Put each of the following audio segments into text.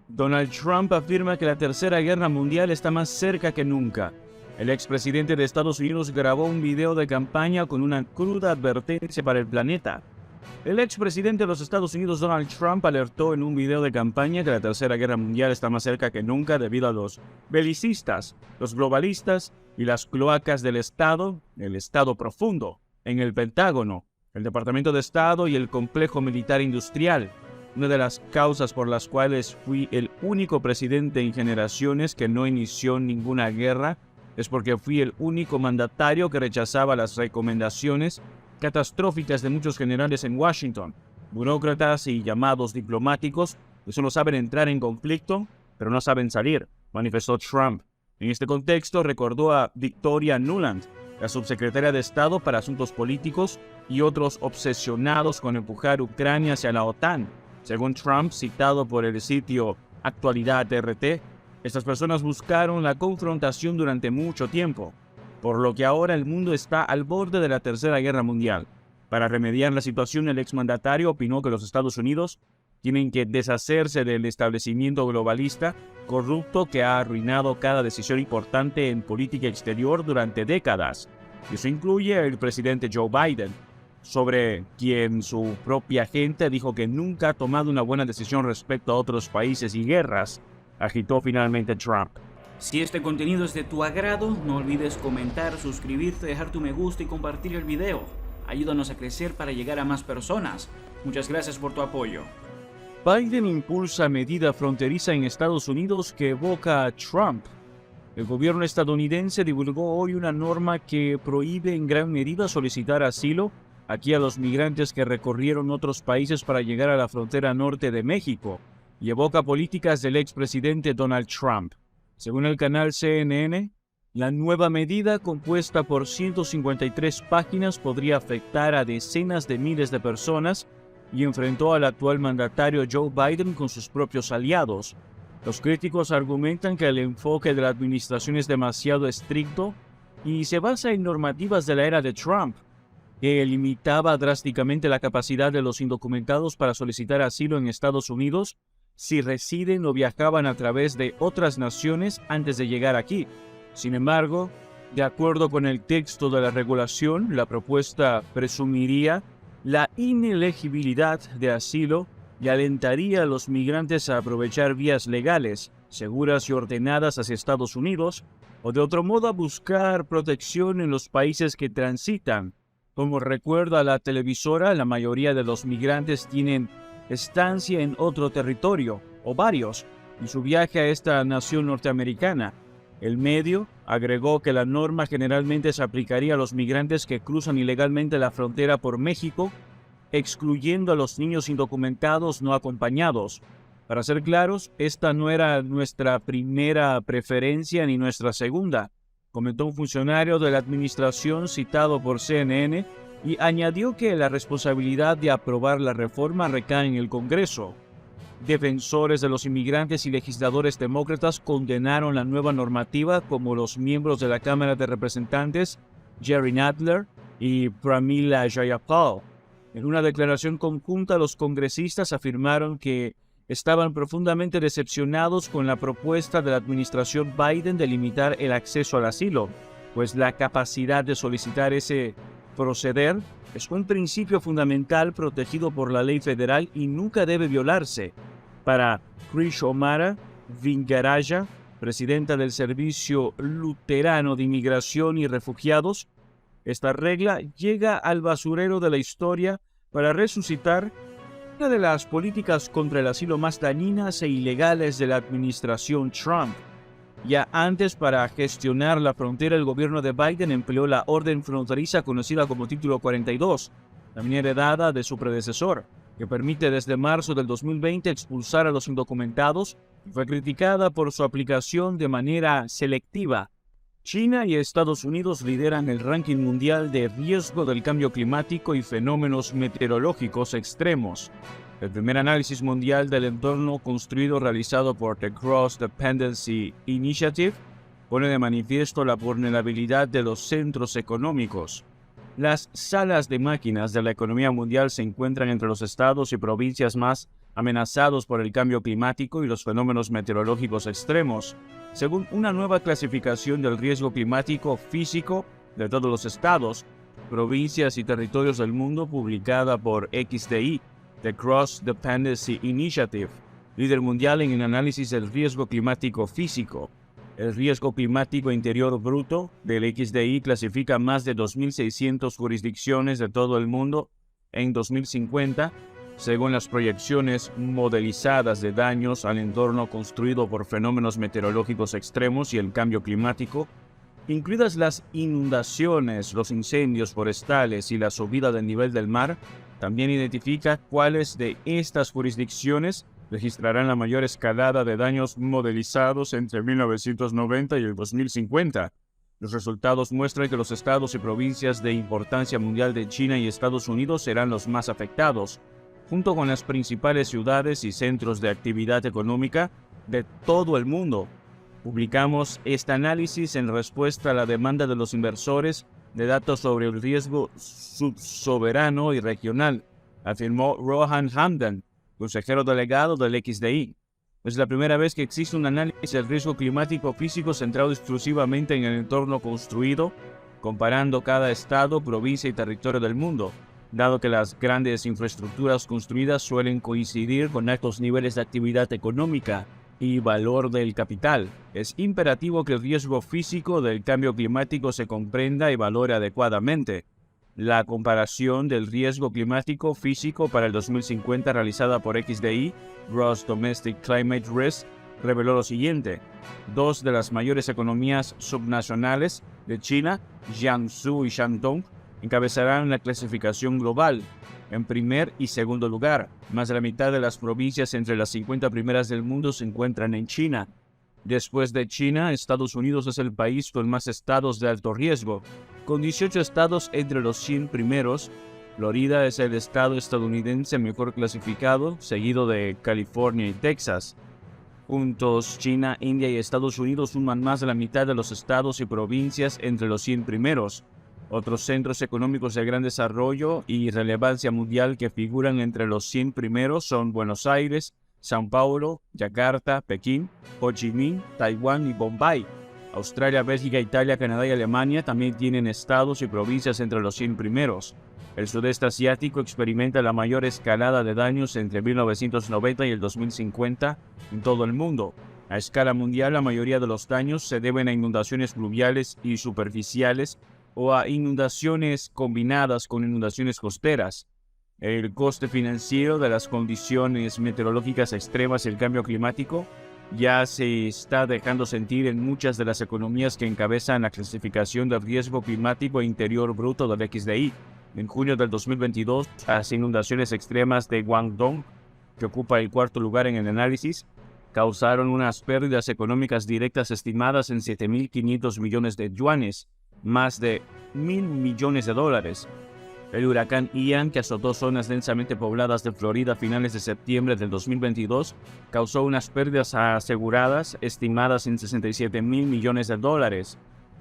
Donald Trump afirma que la Tercera Guerra Mundial está más cerca que nunca. El expresidente de Estados Unidos grabó un video de campaña con una cruda advertencia para el planeta. El expresidente de los Estados Unidos, Donald Trump, alertó en un video de campaña que la Tercera Guerra Mundial está más cerca que nunca debido a los belicistas, los globalistas y las cloacas del Estado, el Estado profundo, en el Pentágono, el Departamento de Estado y el complejo militar industrial. Una de las causas por las cuales fui el único presidente en generaciones que no inició ninguna guerra es porque fui el único mandatario que rechazaba las recomendaciones catastróficas de muchos generales en Washington, burócratas y llamados diplomáticos que solo saben entrar en conflicto, pero no saben salir, manifestó Trump. En este contexto recordó a Victoria Nuland, la subsecretaria de Estado para Asuntos Políticos, y otros obsesionados con empujar Ucrania hacia la OTAN. Según Trump, citado por el sitio Actualidad RT, estas personas buscaron la confrontación durante mucho tiempo, por lo que ahora el mundo está al borde de la Tercera Guerra Mundial. Para remediar la situación, el exmandatario opinó que los Estados Unidos tienen que deshacerse del establecimiento globalista corrupto que ha arruinado cada decisión importante en política exterior durante décadas. Eso incluye el presidente Joe Biden, sobre quien su propia gente dijo que nunca ha tomado una buena decisión respecto a otros países y guerras, agitó finalmente Trump. Si este contenido es de tu agrado, no olvides comentar, suscribirte, dejar tu me gusta y compartir el video. Ayúdanos a crecer para llegar a más personas. Muchas gracias por tu apoyo. Biden impulsa medida fronteriza en Estados Unidos que evoca a Trump. El gobierno estadounidense divulgó hoy una norma que prohíbe en gran medida solicitar asilo aquí a los migrantes que recorrieron otros países para llegar a la frontera norte de México y evoca políticas del expresidente Donald Trump. Según el canal CNN, la nueva medida, compuesta por 153 páginas, podría afectar a decenas de miles de personas y enfrentó al actual mandatario Joe Biden con sus propios aliados. Los críticos argumentan que el enfoque de la administración es demasiado estricto y se basa en normativas de la era de Trump, que limitaba drásticamente la capacidad de los indocumentados para solicitar asilo en Estados Unidos si residen o viajaban a través de otras naciones antes de llegar aquí. Sin embargo, de acuerdo con el texto de la regulación, la propuesta presumiría la inelegibilidad de asilo y alentaría a los migrantes a aprovechar vías legales, seguras y ordenadas hacia Estados Unidos, o de otro modo a buscar protección en los países que transitan. Como recuerda la televisora, la mayoría de los migrantes tienen estancia en otro territorio, o varios, en su viaje a esta nación norteamericana. El medio agregó que la norma generalmente se aplicaría a los migrantes que cruzan ilegalmente la frontera por México, excluyendo a los niños indocumentados no acompañados. Para ser claros, esta no era nuestra primera preferencia ni nuestra segunda, comentó un funcionario de la administración citado por CNN, y añadió que la responsabilidad de aprobar la reforma recae en el Congreso. Defensores de los inmigrantes y legisladores demócratas condenaron la nueva normativa, como los miembros de la Cámara de Representantes Jerry Nadler y Pramila Jayapal. En una declaración conjunta, los congresistas afirmaron que estaban profundamente decepcionados con la propuesta de la administración Biden de limitar el acceso al asilo, pues la capacidad de solicitar ese proceder es un principio fundamental protegido por la ley federal y nunca debe violarse. Para Krish Omara Vingaraya, presidenta del Servicio Luterano de Inmigración y Refugiados, esta regla llega al basurero de la historia para resucitar una de las políticas contra el asilo más dañinas e ilegales de la administración Trump. Ya antes, para gestionar la frontera, el gobierno de Biden empleó la orden fronteriza conocida como Título 42, también heredada de su predecesor, que permite desde marzo del 2020 expulsar a los indocumentados, y fue criticada por su aplicación de manera selectiva. China y Estados Unidos lideran el ranking mundial de riesgo del cambio climático y fenómenos meteorológicos extremos. El primer análisis mundial del entorno construido realizado por The Cross Dependency Initiative pone de manifiesto la vulnerabilidad de los centros económicos. Las salas de máquinas de la economía mundial se encuentran entre los estados y provincias más amenazados por el cambio climático y los fenómenos meteorológicos extremos, según una nueva clasificación del riesgo climático físico de todos los estados, provincias y territorios del mundo publicada por XDI, The Cross Dependency Initiative, líder mundial en el análisis del riesgo climático físico. El riesgo climático interior bruto del XDI clasifica más de 2.600 jurisdicciones de todo el mundo en 2050, según las proyecciones modelizadas de daños al entorno construido por fenómenos meteorológicos extremos y el cambio climático, incluidas las inundaciones, los incendios forestales y la subida del nivel del mar. También identifica cuáles de estas jurisdicciones registrarán la mayor escalada de daños modelizados entre 1990 y el 2050. Los resultados muestran que los estados y provincias de importancia mundial de China y Estados Unidos serán los más afectados, junto con las principales ciudades y centros de actividad económica de todo el mundo. Publicamos este análisis en respuesta a la demanda de los inversores de datos sobre el riesgo subsoberano y regional, afirmó Rohan Hamdan, consejero delegado del XDI. Es la primera vez que existe un análisis del riesgo climático físico centrado exclusivamente en el entorno construido, comparando cada estado, provincia y territorio del mundo, dado que las grandes infraestructuras construidas suelen coincidir con altos niveles de actividad económica y valor del capital. Es imperativo que el riesgo físico del cambio climático se comprenda y valore adecuadamente. La comparación del riesgo climático físico para el 2050 realizada por XDI, Gross Domestic Climate Risk, reveló lo siguiente. Dos de las mayores economías subnacionales de China, Jiangsu y Shandong, encabezarán la clasificación global. En primer y segundo lugar, más de la mitad de las provincias entre las 50 primeras del mundo se encuentran en China. Después de China, Estados Unidos es el país con más estados de alto riesgo. Con 18 estados entre los 100 primeros, Florida es el estado estadounidense mejor clasificado, seguido de California y Texas. Juntos, China, India y Estados Unidos suman más de la mitad de los estados y provincias entre los 100 primeros. Otros centros económicos de gran desarrollo y relevancia mundial que figuran entre los 100 primeros son Buenos Aires, São Paulo, Yakarta, Pekín, Ho Chi Minh, Taiwán y Bombay. Australia, Bélgica, Italia, Canadá y Alemania también tienen estados y provincias entre los 100 primeros. El sudeste asiático experimenta la mayor escalada de daños entre 1990 y el 2050 en todo el mundo. A escala mundial, la mayoría de los daños se deben a inundaciones fluviales y superficiales o a inundaciones combinadas con inundaciones costeras. El coste financiero de las condiciones meteorológicas extremas y el cambio climático ya se está dejando sentir en muchas de las economías que encabezan la clasificación del riesgo climático interior bruto del XDI. En junio del 2022, las inundaciones extremas de Guangdong, que ocupa el cuarto lugar en el análisis, causaron unas pérdidas económicas directas estimadas en 7.500 millones de yuanes, más de $1.000 millones. El huracán Ian, que azotó zonas densamente pobladas de Florida a finales de septiembre del 2022, causó unas pérdidas aseguradas estimadas en $67.000 millones.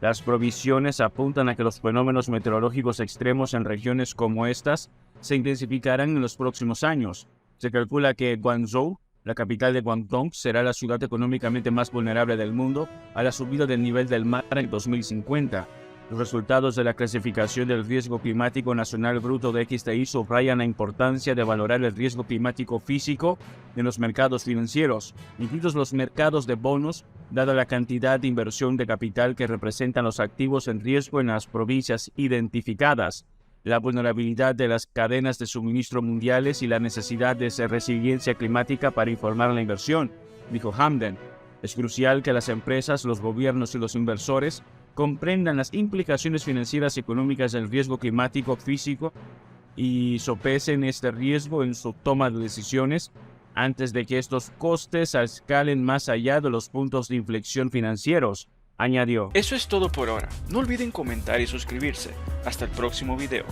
Las provisiones apuntan a que los fenómenos meteorológicos extremos en regiones como estas se intensificarán en los próximos años. Se calcula que Guangzhou, la capital de Guangdong, será la ciudad económicamente más vulnerable del mundo a la subida del nivel del mar en 2050. Los resultados de la clasificación del riesgo climático nacional bruto de XDI subrayan la importancia de valorar el riesgo climático físico en los mercados financieros, incluidos los mercados de bonos, dada la cantidad de inversión de capital que representan los activos en riesgo en las provincias identificadas, la vulnerabilidad de las cadenas de suministro mundiales y la necesidad de resiliencia climática para informar la inversión, dijo Hamdan. Es crucial que las empresas, los gobiernos y los inversores comprendan las implicaciones financieras y económicas del riesgo climático físico y sopesen este riesgo en su toma de decisiones antes de que estos costes escalen más allá de los puntos de inflexión financieros, añadió. Eso es todo por ahora. No olviden comentar y suscribirse. Hasta el próximo video.